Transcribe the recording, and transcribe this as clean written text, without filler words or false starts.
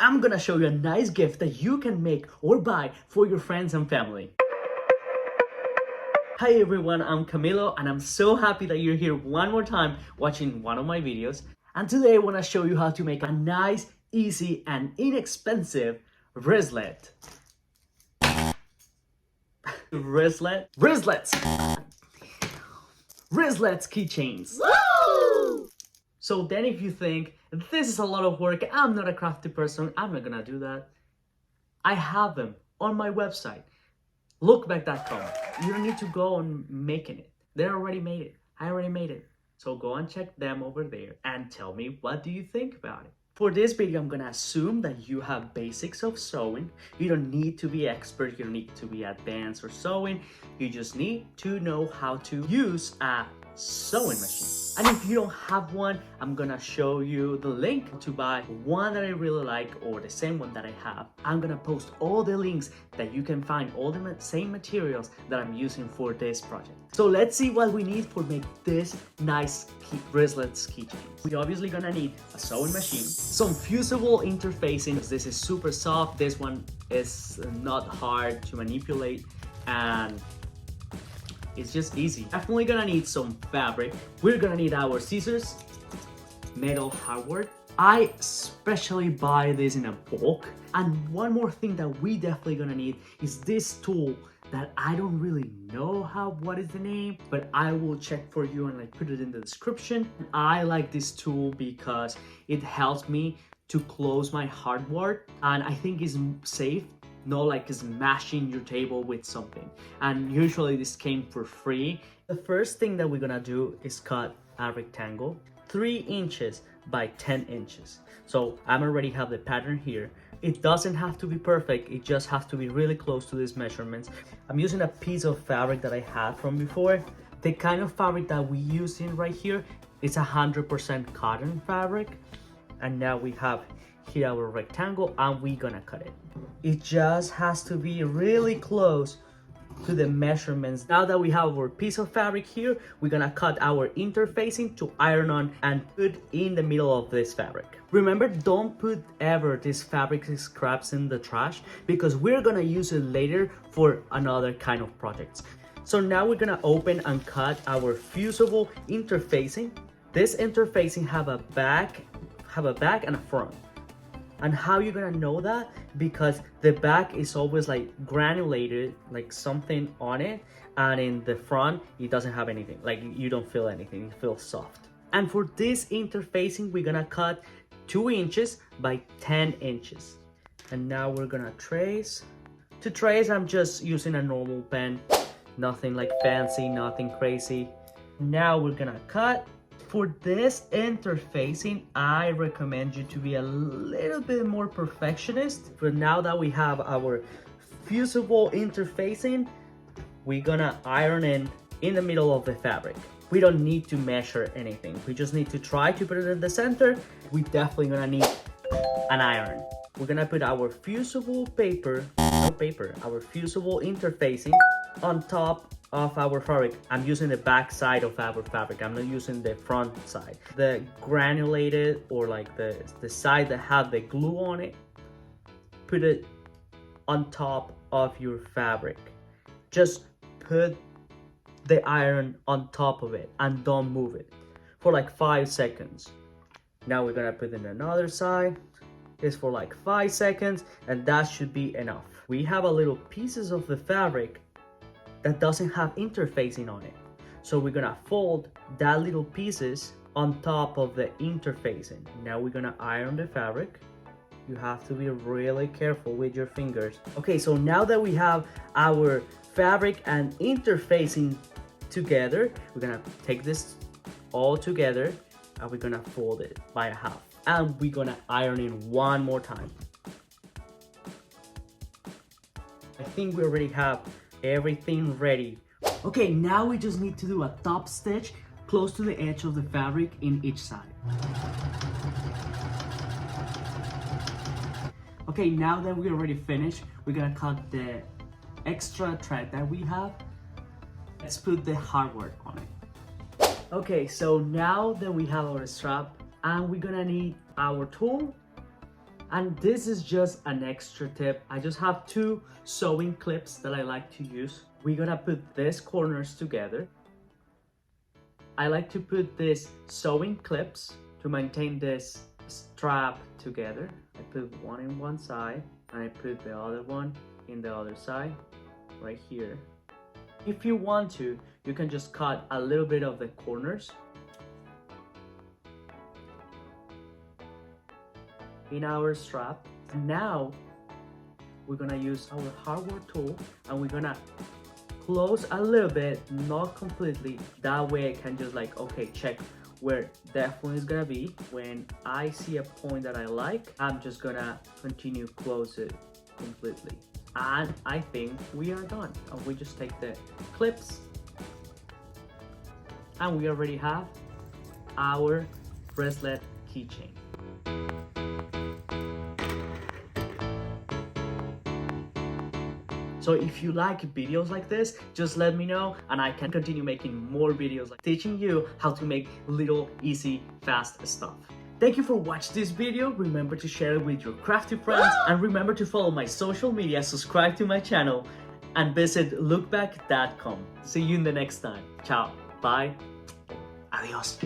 I'm gonna show you a nice gift that you can make or buy for your friends and family. Hi everyone, I'm Camilo and I'm so happy that you're here one more time watching one of my videos. And today I wanna show you how to make a nice, easy, and inexpensive wristlet. Wristlets keychains. Woo! So then if you think, this is a lot of work, I'm not a crafty person, I'm not gonna do that. I have them on my website, lookback.com. You don't need to go on making it. They already made it. I already made it. So go and check them over there and tell me, what do you think about it? For this video, I'm gonna assume that you have basics of sewing. You don't need to be expert, you don't need to be advanced or sewing. You just need to know how to use a sewing machine. And if you don't have one, I'm gonna show you the link to buy one that I really like or the same one that I have. I'm gonna post all the links that you can find all the same materials that I'm using for this project. So let's see what we need for make this nice wristlets keychains. We're obviously gonna need a sewing machine, some fusible interfacing. This is super soft. This one is not hard to manipulate and it's just easy. Definitely gonna need some fabric. We're gonna need our scissors, metal hardware. I especially buy this in a bulk. And one more thing that we definitely gonna need is this tool that I don't really know what is the name, but I will check for you and put it in the description. I like this tool because it helps me to close my hardware and I think it's safe. Not smashing your table with something. And usually this came for free. The first thing that we're gonna do is cut a rectangle 3 inches by 10 inches. So I already have the pattern here. It doesn't have to be perfect, it just has to be really close to these measurements. I'm using a piece of fabric that I had from before. The kind of fabric that we use in right here is 100% cotton fabric. And now we have here our rectangle and we're gonna cut it. It just has to be really close to the measurements. Now that we have our piece of fabric here, we're gonna cut our interfacing to iron on and put in the middle of this fabric. Remember, don't put ever these fabric scraps in the trash because we're gonna use it later for another kind of projects. So now we're gonna open and cut our fusible interfacing. This interfacing have a back and a front. And how you're gonna know that? Because the back is always granulated, something on it, and in the front it doesn't have anything, you don't feel anything, it feels soft. And for this interfacing, we're gonna cut 2 inches by 10 inches. And now we're gonna trace. To trace, I'm just using a normal pen, nothing fancy, nothing crazy. Now we're gonna cut. For this interfacing, I recommend you to be a little bit more perfectionist. But now that we have our fusible interfacing, we're gonna iron in the middle of the fabric. We don't need to measure anything. We just need to try to put it in the center. We definitely gonna need an iron. We're gonna put our fusible our fusible interfacing on top of our fabric. I'm using the back side of our fabric. I'm not using the front side. The granulated or the side that have the glue on it, put it on top of your fabric. Just put the iron on top of it and don't move it for 5 seconds. Now we're gonna put in another side. It's for 5 seconds and that should be enough. We have a little pieces of the fabric that doesn't have interfacing on it. So we're gonna fold that little pieces on top of the interfacing. Now we're gonna iron the fabric. You have to be really careful with your fingers. Okay, so now that we have our fabric and interfacing together, we're gonna take this all together and we're gonna fold it by a half. And we're gonna iron it one more time. I think we already have everything ready. Okay, now we just need to do a top stitch close to the edge of the fabric in each side. Okay, now that we already finished, we're gonna cut the extra thread that we have. Let's put the hardware on it. Okay, so now that we have our strap, and we're gonna need our tool And this is just an extra tip. I just have 2 sewing clips that I like to use. We're gonna put these corners together. I like to put these sewing clips to maintain this strap together. I put one in one side and I put the other one in the other side, right here. If you want to, you can just cut a little bit of the corners in our strap. Now we're gonna use our hardware tool and we're gonna close a little bit, not completely. That way I can just like, okay, check where that point is gonna be. When I see a point that I like, I'm just gonna continue close it completely. And I think we are done. And we just take the clips and we already have our wristlet keychain. So if you like videos like this, just let me know and I can continue making more videos like teaching you how to make little, easy, fast stuff. Thank you for watching this video. Remember to share it with your crafty friends and remember to follow my social media, subscribe to my channel and visit lookback.com. See you in the next time. Ciao. Bye. Adios.